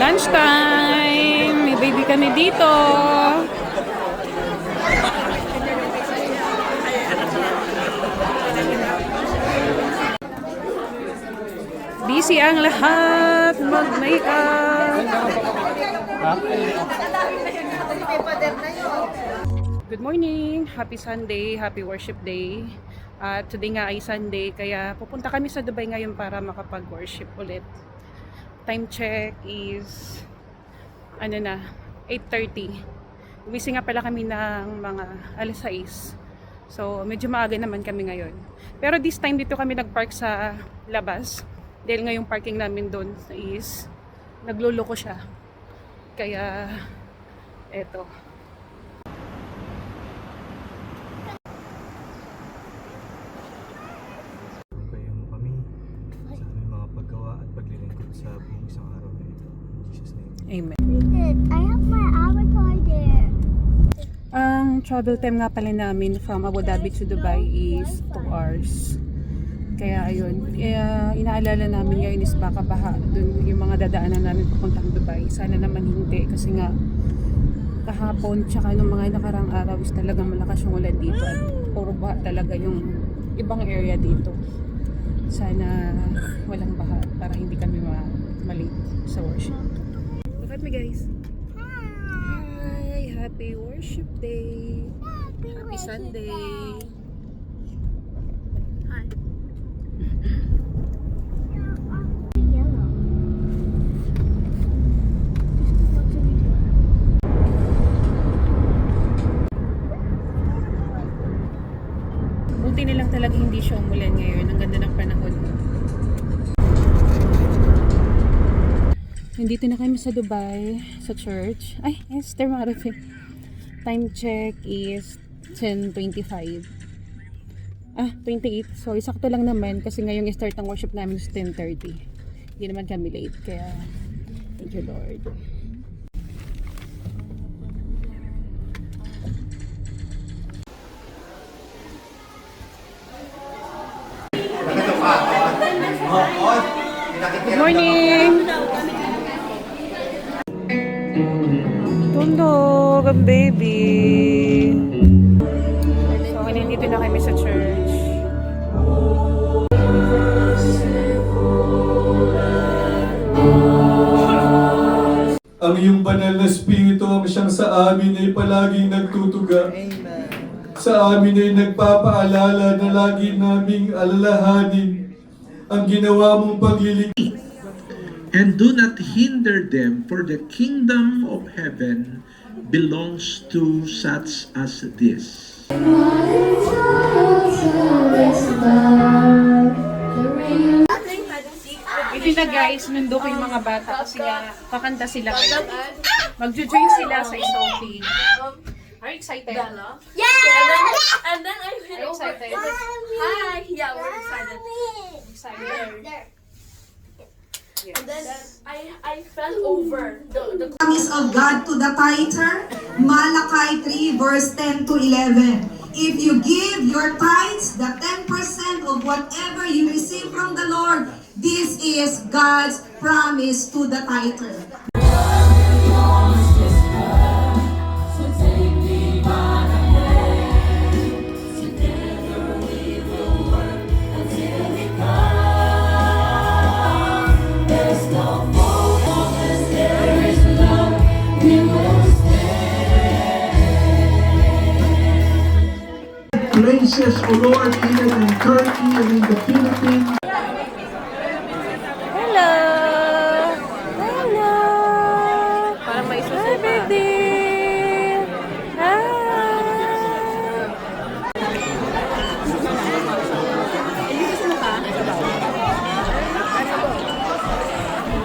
Lunchtime! May baby kami dito. Busy ang lahat mag-makeup. Good morning! Happy Sunday! Happy Worship Day! Today nga ay Sunday, kaya pupunta kami sa Dubai ngayon para makapag-worship ulit. Time check is 8:30. Uwising nga pala kami ng mga 6:00. So medyo maaga naman kami ngayon. Pero this time dito kami nagpark sa labas. Dahil ngayong parking namin doon is nagluloko siya. Kaya eto. Sa buong isang araw na ito. In Jesus' name. Amen. I have my avatar there. Ang travel time nga pala namin from Abu Dhabi to Dubai is 2 hours. Kaya ayun, inaalala namin ngayon is baka baha dun yung mga dadaanan namin papuntang Dubai. Sana naman hindi kasi nga kahapon tsaka nung mga nakarang araw is talagang malakas yung ulan dito at puro baha talaga yung ibang area dito. Sana walang baha para hindi kami malate sa worship. Look at me guys. Hi! Happy worship day! Happy Sunday! Hi! Yellow. Buti na lang talaga hindi siya umulan ngayon. Ang ganda ng panahon. Nandito na kami sa Dubai, sa church. Ay, Esther Marafe. Time check is 10:25. 28. Sorry, sakto lang naman kasi ngayong start ng worship namin is 10:30. Hindi naman kami late, kaya thank you Lord. Good morning! Tundog ang baby. So, nandito na kami sa church. Ang iyong banal na spirito ang siyang sa amin ay palaging nagtutuga. Sa amin ay nagpapaalala na lagi naming alalahanin ang ginawa mong pagliligtas. And do not hinder them, for the kingdom of heaven belongs to such as this. Ito na guys, nandun ko yung mga bata kasi nga kakanta sila ngayon. Mag-join sila sa SOP. Are you excited? Yes! And then I hit Are you over. excited? Hi! Yeah, we're excited. Excited? And then I fell over. The Promise of God to the tither, Malachi 3 verse 10 to 11. If you give your tithes, the 10% of whatever you receive from the Lord, this is God's promise to the tither. Places, O Lord, even in Turkey and in the Philippines. Hello! Hello! Para may isa sa baby! Hi!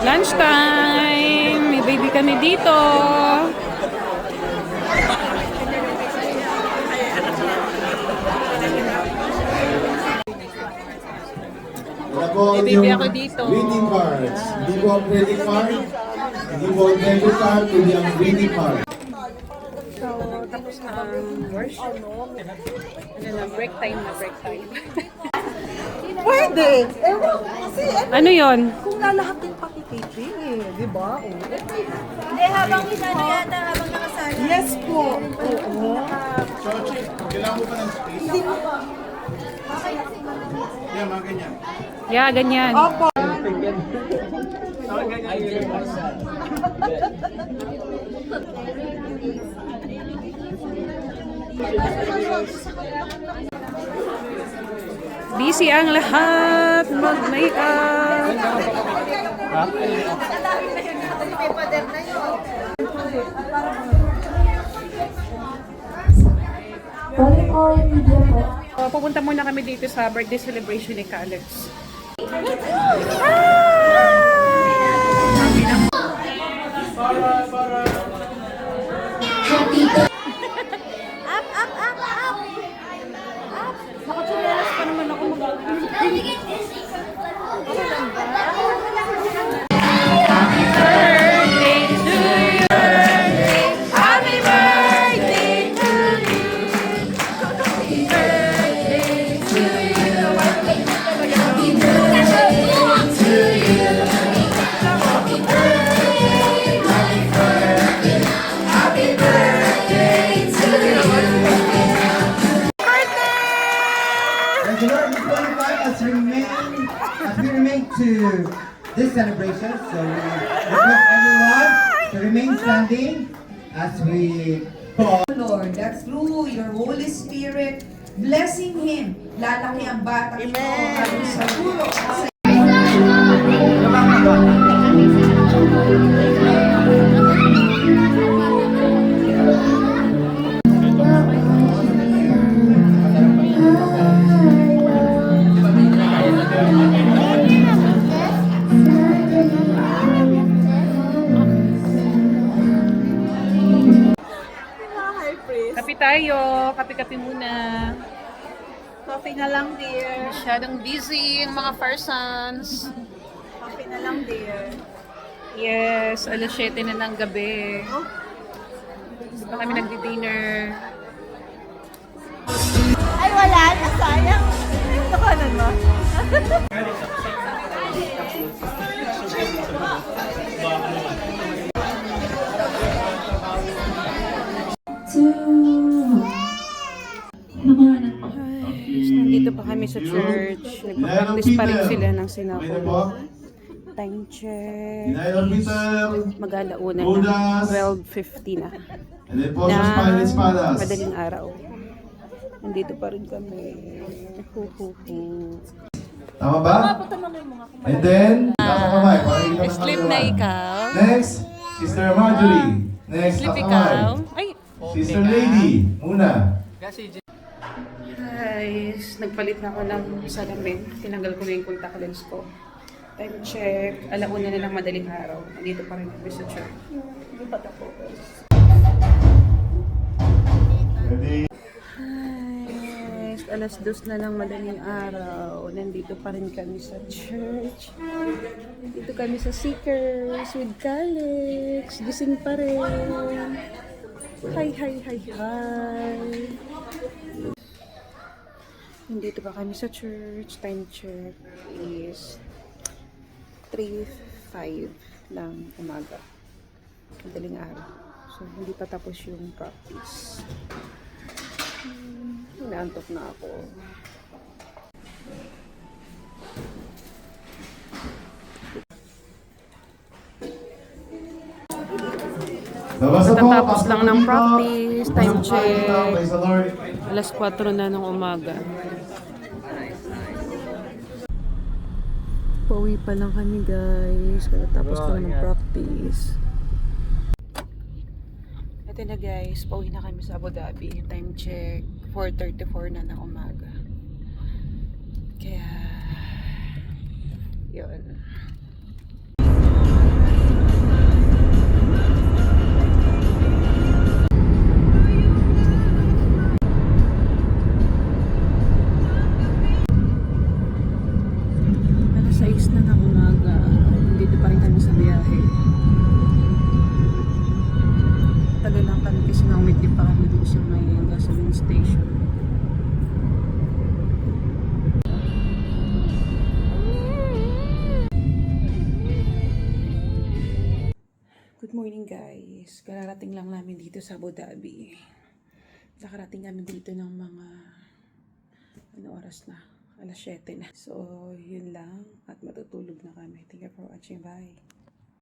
Lunchtime! May baby kami dito! May baby ako dito. Greeting cards. Hindi po ang credit card. Hindi po ang debit card. Kundi ang greeting card. So, tapos na ang worship. Break time na break time. Pwede. Ewan, kasi Ano yon? kung lalahatin pati taping eh. Di Hindi, habang isano yata, habang nakasala. Yes po. Oo. Kailangan mo pa ng space. Yeah, mga ganyan. Yeah, ganyan. Opo. Busy ang lahat mag-makeup. Pupunta muna kami dito sa birthday celebration ni Alex. Up, up, up, up! Nakachinelas pa naman ako And the Lord will qualify us as we remain to this celebration. So we request everyone to remain standing as we call. Lord, that through your Holy Spirit, blessing him, lalaki ang bata ito at sa dulo sa Kape tayo. Kape-kape muna. Coffee na lang, dear. Masyadong busy ang mga persons. Coffee na lang, dear. Yes, alas 7 na ng gabi. Di pa kami nagdi-dinner. Ay, wala na. Sayang. Nakanan mo. Nandito pa kami sa church. Nagpa-practice pa rin sila ng sinako. Time check. Dinayon Peter. Mag-alauna na. Judas. 12:50 na. And then po sa Spanish Espadas. Madaling araw. Nandito pa rin kami. Huhuhu. Tama ba? And then, nakakamay. Sleep na ikaw. Next, Sister Marjorie. Next, Sleep nakakamay. ikaw. Ay, Sister Lady, muna. guys, nagpalit na ako ng salamin. Tinanggal ko na yung contact lens ko. Time check. Alauna na ng madaling araw. Nandito pa rin kami sa church. Hindi pa tapos. Ready? Hi, alas 2 na ng madaling araw. Nandito pa rin kami sa church. Nandito kami sa Seekers with Calix. Gising pa rin. Hi, hi, hi, hi. Nandito pa kami sa church. Time check is 3:05 ng umaga. Madaling araw. So, hindi pa tapos yung practice. Inaantok na ako. Tatapos lang ng practice. Time check. Praise the Lord. Alas 4 na ng umaga. Pauwi pa lang kami, guys. Tapos pa lang ng practice. Ito na, guys. Pauwi na kami sa Abu Dhabi. Time check. 4:34 na ng umaga. Kaya yun. Alas 6 na ng umaga. Dito pa rin kami sa biyahe. Tagal lang kami kasi na-wait din pa kami dito sa may gasoline station. Good morning guys. Kararating lang namin dito sa Abu Dhabi. Nakarating kami dito ng mga oras na? Alas 7 na. So, yun lang. At matutulog na kami. Thank you for watching. Bye.